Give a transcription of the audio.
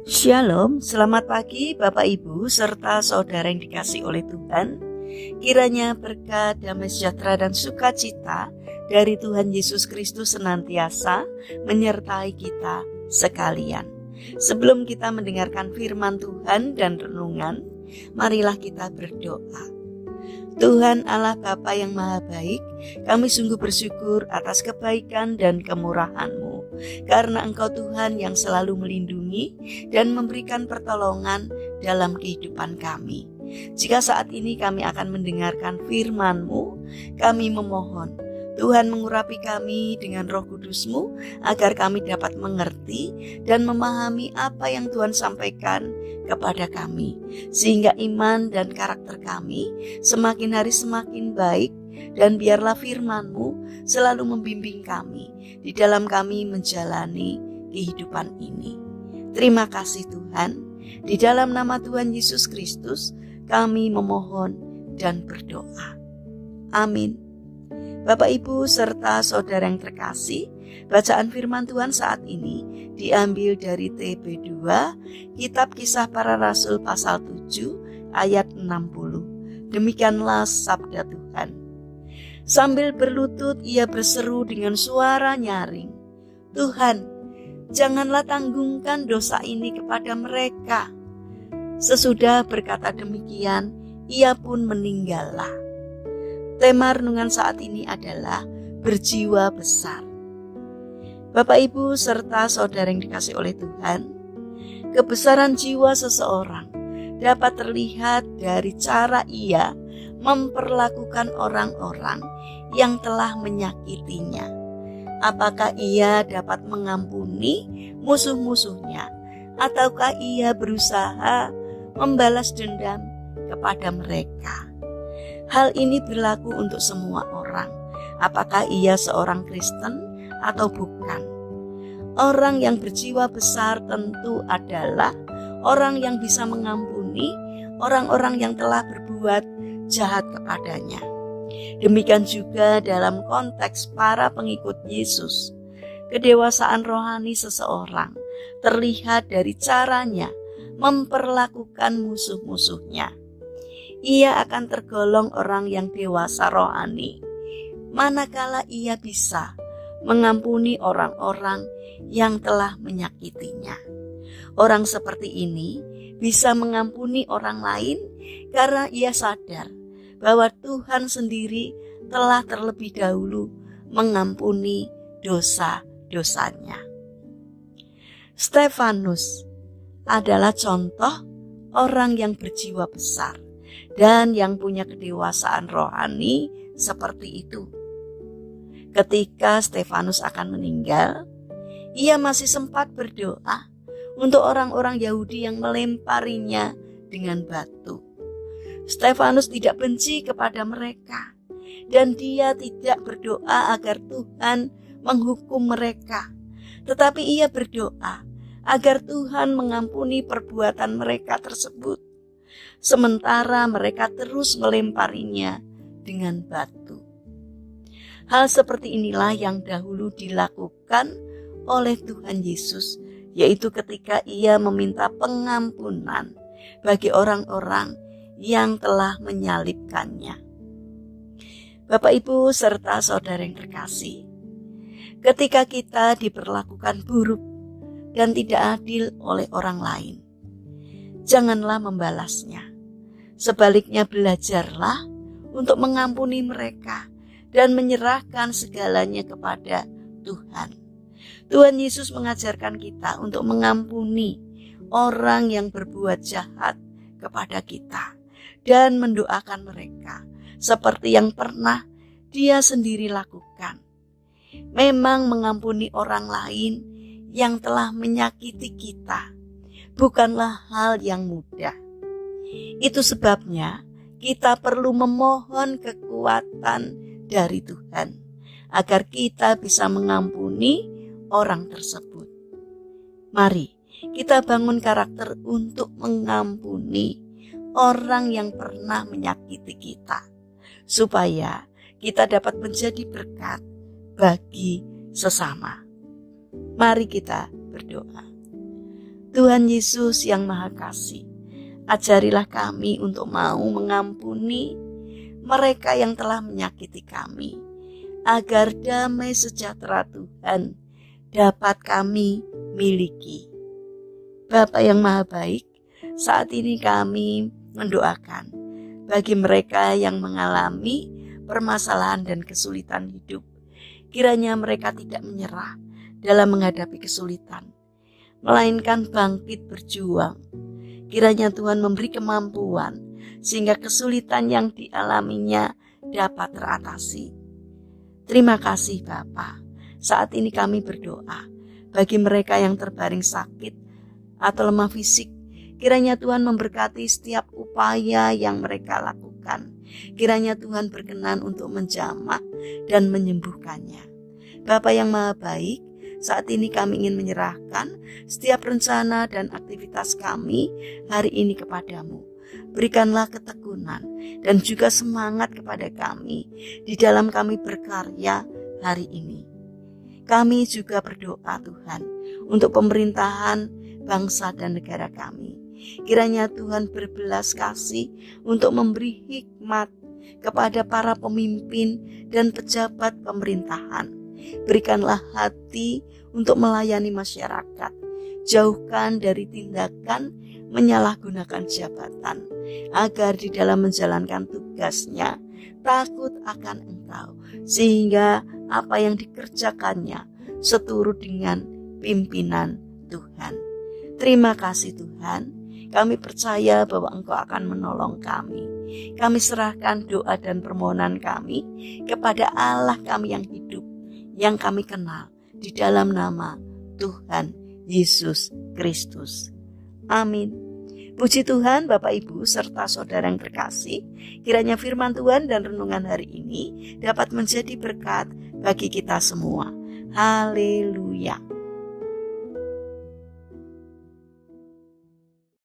Shalom, selamat pagi Bapak Ibu serta saudara yang dikasihi oleh Tuhan. Kiranya berkat, damai sejahtera dan sukacita dari Tuhan Yesus Kristus senantiasa menyertai kita sekalian. Sebelum kita mendengarkan firman Tuhan dan renungan, marilah kita berdoa. Tuhan Allah Bapa yang Maha Baik, kami sungguh bersyukur atas kebaikan dan kemurahan-Mu, karena Engkau Tuhan yang selalu melindungi dan memberikan pertolongan dalam kehidupan kami. Jika saat ini kami akan mendengarkan firman-Mu, kami memohon Tuhan mengurapi kami dengan Roh Kudus-Mu agar kami dapat mengerti dan memahami apa yang Tuhan sampaikan kepada kami, sehingga iman dan karakter kami semakin hari semakin baik, dan biarlah firman-Mu selalu membimbing kami di dalam kami menjalani kehidupan ini. Terima kasih Tuhan, di dalam nama Tuhan Yesus Kristus kami memohon dan berdoa. Amin. Bapak Ibu serta saudara yang terkasih, bacaan firman Tuhan saat ini diambil dari TB2, Kitab Kisah Para Rasul pasal 7 ayat 60. Demikianlah sabda Tuhan. Sambil berlutut ia berseru dengan suara nyaring, "Tuhan, janganlah tanggungkan dosa ini kepada mereka." Sesudah berkata demikian, ia pun meninggallah. Tema renungan saat ini adalah berjiwa besar. Bapak Ibu serta saudara yang dikasihi oleh Tuhan, kebesaran jiwa seseorang dapat terlihat dari cara ia memperlakukan orang-orang yang telah menyakitinya. Apakah ia dapat mengampuni musuh-musuhnya, ataukah ia berusaha membalas dendam kepada mereka? Hal ini berlaku untuk semua orang, apakah ia seorang Kristen atau bukan. Orang yang berjiwa besar tentu adalah orang yang bisa mengampuni orang-orang yang telah berbuat jahat kepadanya. Demikian juga dalam konteks para pengikut Yesus. Kedewasaan rohani seseorang terlihat dari caranya memperlakukan musuh-musuhnya. Ia akan tergolong orang yang dewasa rohani manakala ia bisa mengampuni orang-orang yang telah menyakitinya. Orang seperti ini bisa mengampuni orang lain karena ia sadar bahwa Tuhan sendiri telah terlebih dahulu mengampuni dosa-dosanya. Stefanus adalah contoh orang yang berjiwa besar dan yang punya kedewasaan rohani seperti itu. Ketika Stefanus akan meninggal, ia masih sempat berdoa untuk orang-orang Yahudi yang melemparinya dengan batu. Stefanus tidak benci kepada mereka, dan dia tidak berdoa agar Tuhan menghukum mereka, tetapi ia berdoa agar Tuhan mengampuni perbuatan mereka tersebut, sementara mereka terus melemparinya dengan batu. Hal seperti inilah yang dahulu dilakukan oleh Tuhan Yesus, yaitu ketika ia meminta pengampunan bagi orang-orang yang telah menyalibkannya. Bapak Ibu serta saudara yang terkasih, ketika kita diperlakukan buruk dan tidak adil oleh orang lain, janganlah membalasnya. Sebaliknya belajarlah untuk mengampuni mereka dan menyerahkan segalanya kepada Tuhan. Tuhan Yesus mengajarkan kita untuk mengampuni orang yang berbuat jahat kepada kita dan mendoakan mereka seperti yang pernah Dia sendiri lakukan. Memang mengampuni orang lain yang telah menyakiti kita bukanlah hal yang mudah. Itu sebabnya kita perlu memohon kekuatan dari Tuhan agar kita bisa mengampuni orang tersebut. Mari kita bangun karakter untuk mengampuni orang yang pernah menyakiti kita, supaya kita dapat menjadi berkat bagi sesama. Mari kita berdoa. Tuhan Yesus yang Maha Kasih, ajarilah kami untuk mau mengampuni mereka yang telah menyakiti kami, agar damai sejahtera Tuhan dapat kami miliki. Bapa yang Maha Baik, saat ini kami mendoakan bagi mereka yang mengalami permasalahan dan kesulitan hidup. Kiranya mereka tidak menyerah dalam menghadapi kesulitan, melainkan bangkit berjuang. Kiranya Tuhan memberi kemampuan sehingga kesulitan yang dialaminya dapat teratasi. Terima kasih Bapa. Saat ini kami berdoa bagi mereka yang terbaring sakit atau lemah fisik. Kiranya Tuhan memberkati setiap upaya yang mereka lakukan. Kiranya Tuhan berkenan untuk menjamah dan menyembuhkannya. Bapa yang Maha Baik, saat ini kami ingin menyerahkan setiap rencana dan aktivitas kami hari ini kepadamu. Berikanlah ketekunan dan juga semangat kepada kami di dalam kami berkarya hari ini. Kami juga berdoa Tuhan untuk pemerintahan bangsa dan negara kami. Kiranya Tuhan berbelas kasih untuk memberi hikmat kepada para pemimpin dan pejabat pemerintahan. Berikanlah hati untuk melayani masyarakat. Jauhkan dari tindakan menyalahgunakan jabatan, agar di dalam menjalankan tugasnya takut akan Engkau, sehingga apa yang dikerjakannya seturut dengan pimpinan Tuhan. Terima kasih Tuhan, kami percaya bahwa Engkau akan menolong kami. Kami serahkan doa dan permohonan kami kepada Allah kami yang hidup, yang kami kenal di dalam nama Tuhan Yesus Kristus. Amin. Puji Tuhan, Bapak Ibu serta saudara yang terkasih, kiranya firman Tuhan dan renungan hari ini dapat menjadi berkat bagi kita semua. Haleluya.